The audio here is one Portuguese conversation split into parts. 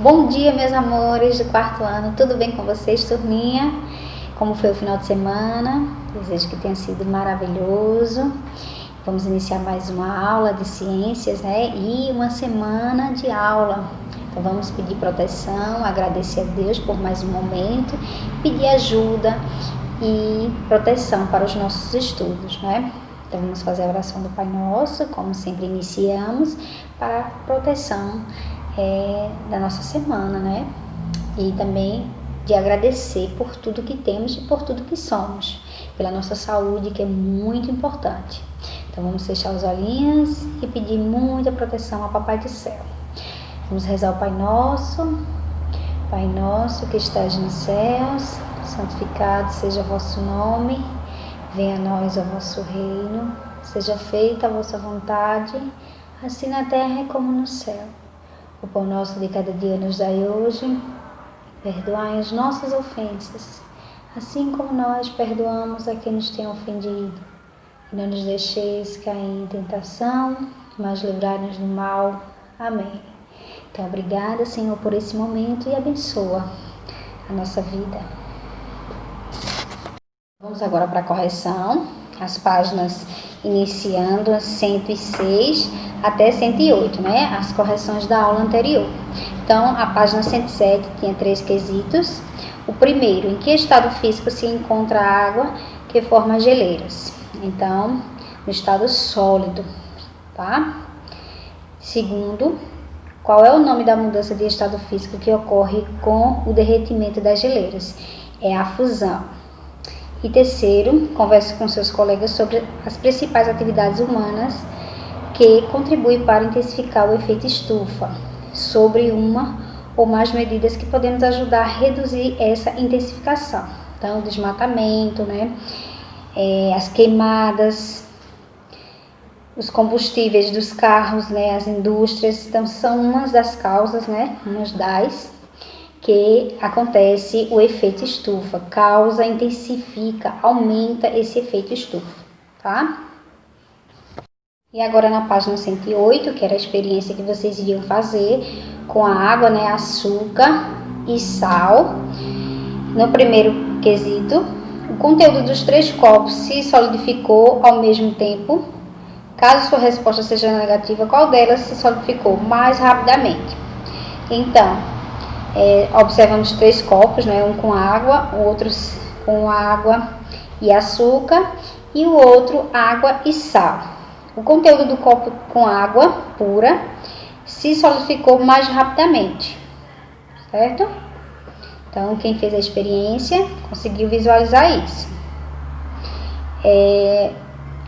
Bom dia, meus amores do quarto ano, tudo bem com vocês, turminha? Como foi o final de semana? Desejo que tenha sido maravilhoso. Vamos iniciar mais uma aula de ciências, né? E uma semana de aula. Então vamos pedir proteção, agradecer a Deus por mais um momento, pedir ajuda e proteção para os nossos estudos, né? Então vamos fazer a oração do Pai Nosso, como sempre iniciamos, para a proteção da nossa semana, né? E também de agradecer por tudo que temos e por tudo que somos, pela nossa saúde, que é muito importante. Então vamos fechar os olhinhos e pedir muita proteção ao Papai do Céu. Vamos rezar o Pai Nosso. Pai nosso que estás nos céus, santificado seja o vosso nome, venha a nós o vosso reino, seja feita a vossa vontade, assim na terra como no céu. O pão nosso de cada dia nos dai hoje, perdoai as nossas ofensas, assim como nós perdoamos a quem nos tem ofendido. E não nos deixeis cair em tentação, mas livrai-nos do mal. Amém. Então, obrigada, Senhor, por esse momento e abençoa a nossa vida. Vamos agora para a correção, as páginas iniciando a 106 até 108, né? As correções da aula anterior. Então, a página 107 tinha 3 quesitos. O primeiro, em que estado físico se encontra a água que forma geleiras? Então, no estado sólido, tá? Segundo, qual é o nome da mudança de estado físico que ocorre com o derretimento das geleiras? É a fusão. E terceiro, converse com seus colegas sobre as principais atividades humanas que contribuem para intensificar o efeito estufa, sobre uma ou mais medidas que podemos ajudar a reduzir essa intensificação. Então, o desmatamento, né? As queimadas, os combustíveis dos carros, né? As indústrias, então são umas das causas, né? Umas das que acontece o efeito estufa, causa, intensifica, aumenta esse efeito estufa, tá? E agora na página 108, que era a experiência que vocês iriam fazer com a água, né, açúcar e sal. No primeiro quesito, o conteúdo dos 3 copos se solidificou ao mesmo tempo. Caso sua resposta seja negativa, qual delas se solidificou mais rapidamente? Então, observamos 3 copos, né, um com água, o outro com água e açúcar e o outro água e sal. O conteúdo do copo com água pura se solidificou mais rapidamente, certo? Então, quem fez a experiência conseguiu visualizar isso.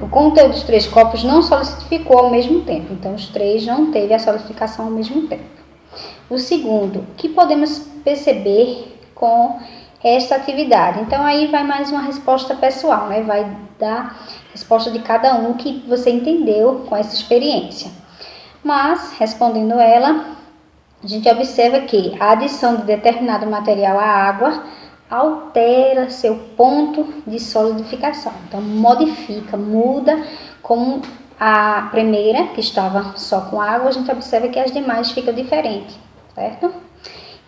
O conteúdo dos 3 copos não solidificou ao mesmo tempo, então os 3 não teve a solidificação ao mesmo tempo. O segundo, o que podemos perceber com esta atividade? Então, aí vai mais uma resposta pessoal, né? Vai dar resposta de cada um que você entendeu com essa experiência. Mas, respondendo ela, a gente observa que a adição de determinado material à água altera seu ponto de solidificação. Então, modifica, muda, como a primeira, que estava só com água, a gente observa que as demais ficam diferentes, certo?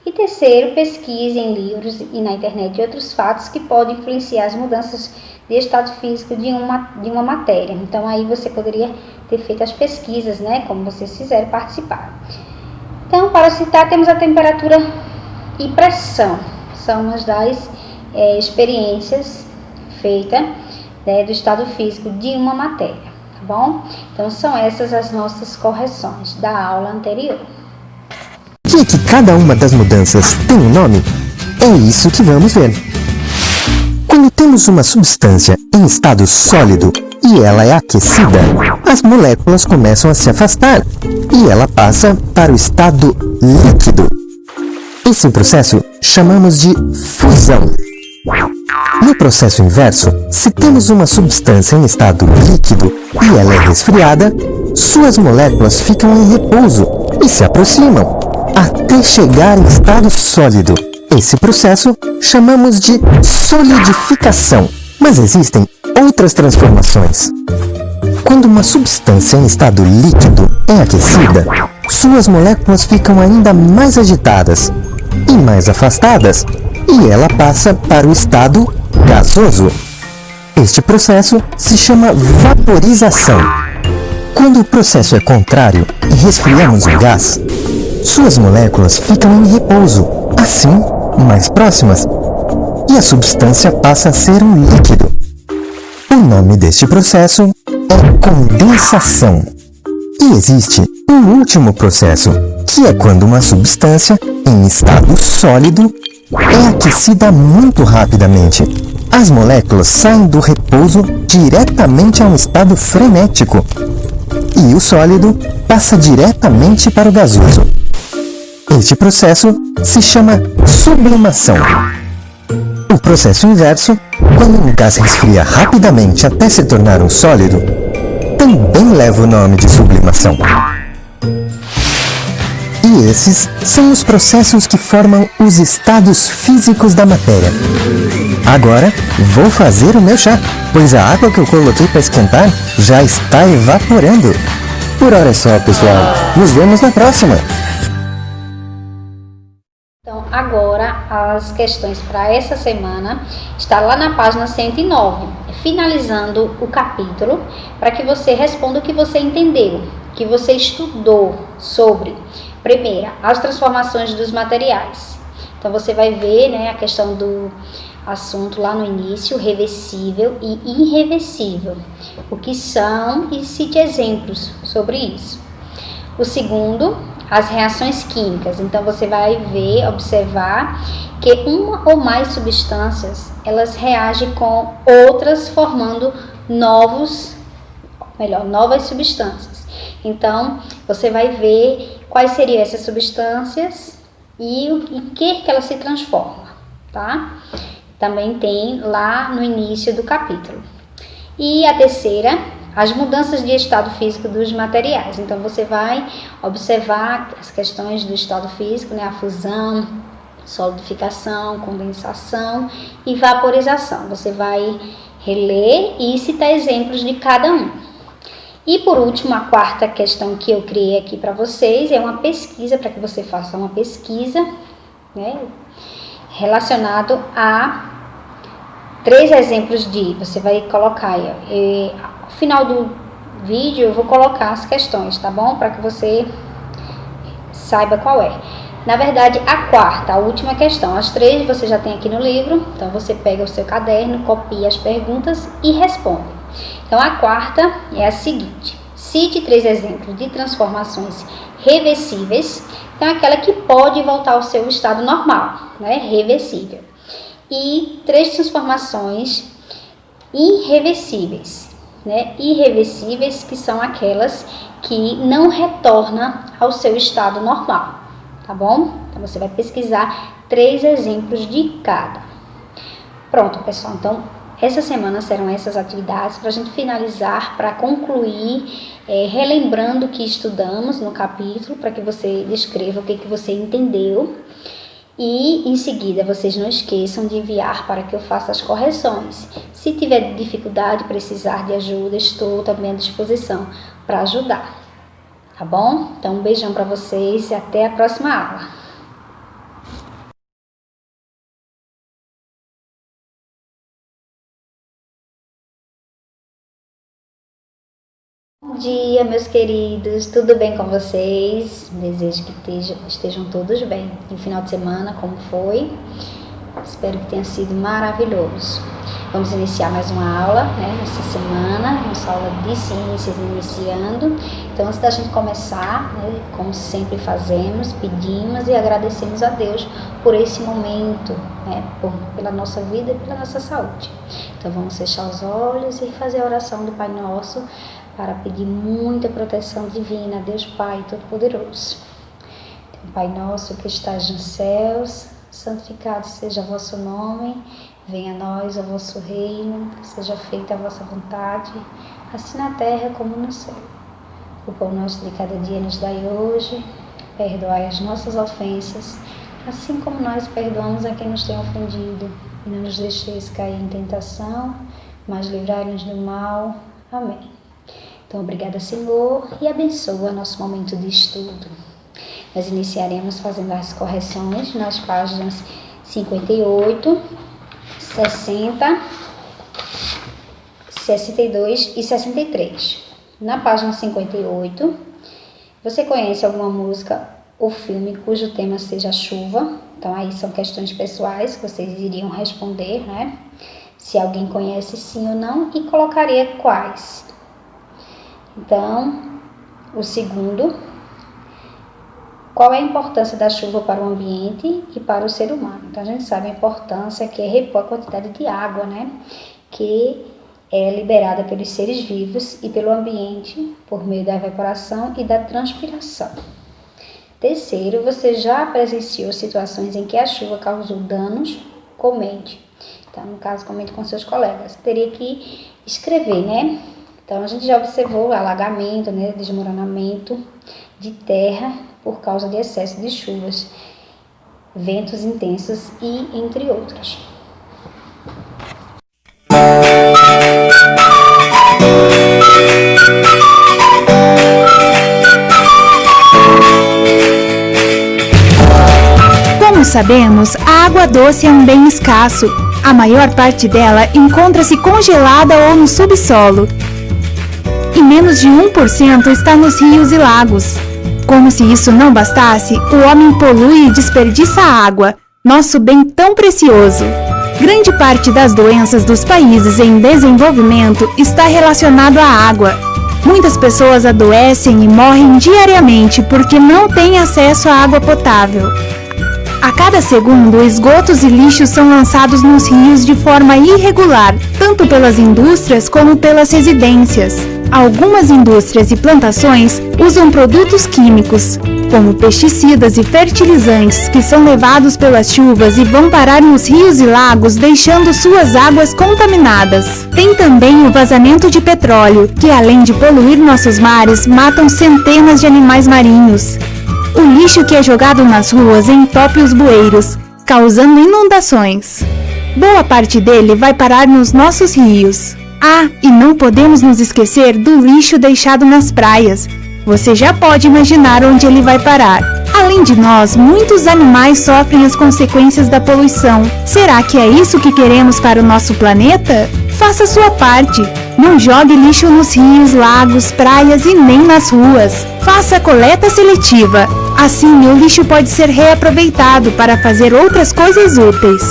E terceiro, pesquise em livros e na internet outros fatos que podem influenciar as mudanças de estado físico de uma matéria. Então, aí você poderia ter feito as pesquisas, né? Como vocês fizeram, participar. Então, para citar, temos a temperatura e pressão. São umas das experiências feitas, né, do estado físico de uma matéria. Tá bom? Então, são essas as nossas correções da aula anterior. Por que cada uma das mudanças tem um nome? É isso que vamos ver. Quando temos uma substância em estado sólido e ela é aquecida, as moléculas começam a se afastar e ela passa para o estado líquido. Esse processo chamamos de fusão. No processo inverso, se temos uma substância em estado líquido e ela é resfriada, suas moléculas ficam em repouso e se aproximam, até chegar em estado sólido. Esse processo chamamos de solidificação, mas existem outras transformações. Quando uma substância em estado líquido é aquecida, suas moléculas ficam ainda mais agitadas e mais afastadas, e ela passa para o estado gasoso. Este processo se chama vaporização. Quando o processo é contrário e resfriamos o gás, suas moléculas ficam em repouso, assim, mais próximas, e a substância passa a ser um líquido. O nome deste processo é condensação. E existe um último processo, que é quando uma substância, em estado sólido, é aquecida muito rapidamente. As moléculas saem do repouso diretamente a um estado frenético, e o sólido passa diretamente para o gasoso. Este processo se chama sublimação. O processo inverso, quando um gás resfria rapidamente até se tornar um sólido, também leva o nome de sublimação. E esses são os processos que formam os estados físicos da matéria. Agora, vou fazer o meu chá, pois a água que eu coloquei para esquentar já está evaporando. Por hora é só, pessoal. Nos vemos na próxima! Então, agora, as questões para essa semana está lá na página 109, finalizando o capítulo, para que você responda o que você entendeu, que você estudou sobre, primeira, as transformações dos materiais. Então, você vai ver, né, a questão do assunto lá no início, reversível e irreversível, o que são, e cite exemplos sobre isso. O segundo, as reações químicas. Então, você vai ver, observar que uma ou mais substâncias, elas reagem com outras, formando novas substâncias. Então, você vai ver quais seriam essas substâncias e em que elas se transformam, tá? Também tem lá no início do capítulo. E a terceira, as mudanças de estado físico dos materiais. Então, você vai observar as questões do estado físico, né? A fusão, solidificação, condensação e vaporização. Você vai reler e citar exemplos de cada um. E por último, a quarta questão que eu criei aqui para vocês é uma pesquisa, para que você faça uma pesquisa, né? Relacionado a 3 exemplos de, você vai colocar aí, ao final do vídeo eu vou colocar as questões, tá bom? Para que você saiba qual é. Na verdade, a quarta, a última questão, as 3 você já tem aqui no livro, então você pega o seu caderno, copia as perguntas e responde. Então, a quarta é a seguinte: cite 3 exemplos de transformações reversíveis, então aquela que pode voltar ao seu estado normal, né, reversível. E 3 transformações irreversíveis, né, irreversíveis, que são aquelas que não retornam ao seu estado normal, tá bom? Então, você vai pesquisar 3 exemplos de cada. Pronto, pessoal, então essa semana serão essas atividades para a gente finalizar, para concluir, relembrando o que estudamos no capítulo, para que você descreva o que você entendeu. E em seguida, vocês não esqueçam de enviar para que eu faça as correções. Se tiver dificuldade, precisar de ajuda, estou também à disposição para ajudar. Tá bom? Então, um beijão para vocês e até a próxima aula. Bom dia, meus queridos, tudo bem com vocês? Desejo que estejam todos bem. E o final de semana, como foi? Espero que tenha sido maravilhoso. Vamos iniciar mais uma aula, né, nessa semana, nossa aula de ciências iniciando. Então, antes da gente começar, né, como sempre fazemos, pedimos e agradecemos a Deus por esse momento, né, pela nossa vida e pela nossa saúde. Então, vamos fechar os olhos e fazer a oração do Pai Nosso, para pedir muita proteção divina a Deus Pai Todo-Poderoso. Então, Pai nosso que estás nos céus, santificado seja o vosso nome, venha a nós o vosso reino, seja feita a vossa vontade, assim na terra como no céu. O pão nosso de cada dia nos dai hoje, perdoai as nossas ofensas, assim como nós perdoamos a quem nos tem ofendido, e não nos deixeis cair em tentação, mas livrai-nos do mal. Amém. Então, obrigada, Senhor, e abençoa nosso momento de estudo. Nós iniciaremos fazendo as correções nas páginas 58, 60, 62 e 63. Na página 58, você conhece alguma música ou filme cujo tema seja chuva? Então, aí são questões pessoais que vocês iriam responder, né? Se alguém conhece, sim ou não, e colocaria quais. Então, o segundo, qual é a importância da chuva para o ambiente e para o ser humano? Então, a gente sabe a importância que é repor a quantidade de água, né? Que é liberada pelos seres vivos e pelo ambiente por meio da evaporação e da transpiração. Terceiro, você já presenciou situações em que a chuva causou danos? Comente. Então, no caso, comente com seus colegas. Teria que escrever, né? Então, a gente já observou alagamento, né? Desmoronamento de terra por causa de excesso de chuvas, ventos intensos e entre outros. Como sabemos, a água doce é um bem escasso. A maior parte dela encontra-se congelada ou no subsolo. E menos de 1% está nos rios e lagos. Como se isso não bastasse, o homem polui e desperdiça a água, nosso bem tão precioso. Grande parte das doenças dos países em desenvolvimento está relacionado à água. Muitas pessoas adoecem e morrem diariamente porque não têm acesso à água potável. A cada segundo, esgotos e lixos são lançados nos rios de forma irregular, tanto pelas indústrias como pelas residências. Algumas indústrias e plantações usam produtos químicos, como pesticidas e fertilizantes, que são levados pelas chuvas e vão parar nos rios e lagos, deixando suas águas contaminadas. Tem também o vazamento de petróleo, que além de poluir nossos mares, matam centenas de animais marinhos. O lixo que é jogado nas ruas entope os bueiros, causando inundações. Boa parte dele vai parar nos nossos rios. Ah, e não podemos nos esquecer do lixo deixado nas praias. Você já pode imaginar onde ele vai parar. Além de nós, muitos animais sofrem as consequências da poluição. Será que é isso que queremos para o nosso planeta? Faça sua parte. Não jogue lixo nos rios, lagos, praias e nem nas ruas. Faça a coleta seletiva. Assim, o lixo pode ser reaproveitado para fazer outras coisas úteis.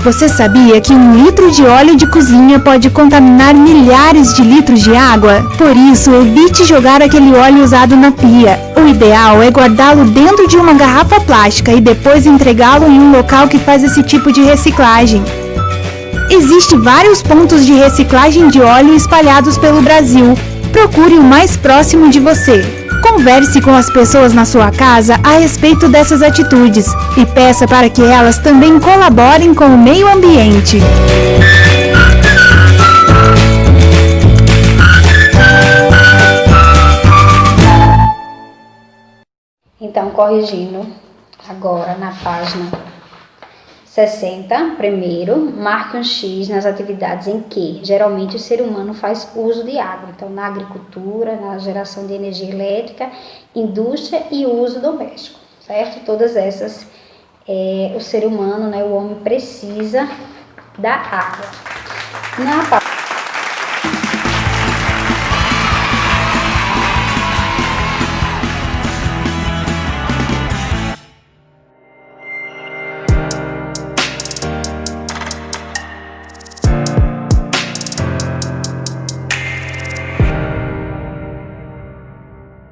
Você sabia que 1 litro de óleo de cozinha pode contaminar milhares de litros de água? Por isso, evite jogar aquele óleo usado na pia. O ideal é guardá-lo dentro de uma garrafa plástica e depois entregá-lo em um local que faz esse tipo de reciclagem. Existem vários pontos de reciclagem de óleo espalhados pelo Brasil. Procure o mais próximo de você. Converse com as pessoas na sua casa a respeito dessas atitudes e peça para que elas também colaborem com o meio ambiente. Então, corrigindo agora na página 60, primeiro, marque um X nas atividades em que geralmente o ser humano faz uso de água. Então, na agricultura, na geração de energia elétrica, indústria e uso doméstico, certo? Todas essas, o ser humano, né, o homem precisa da água. Na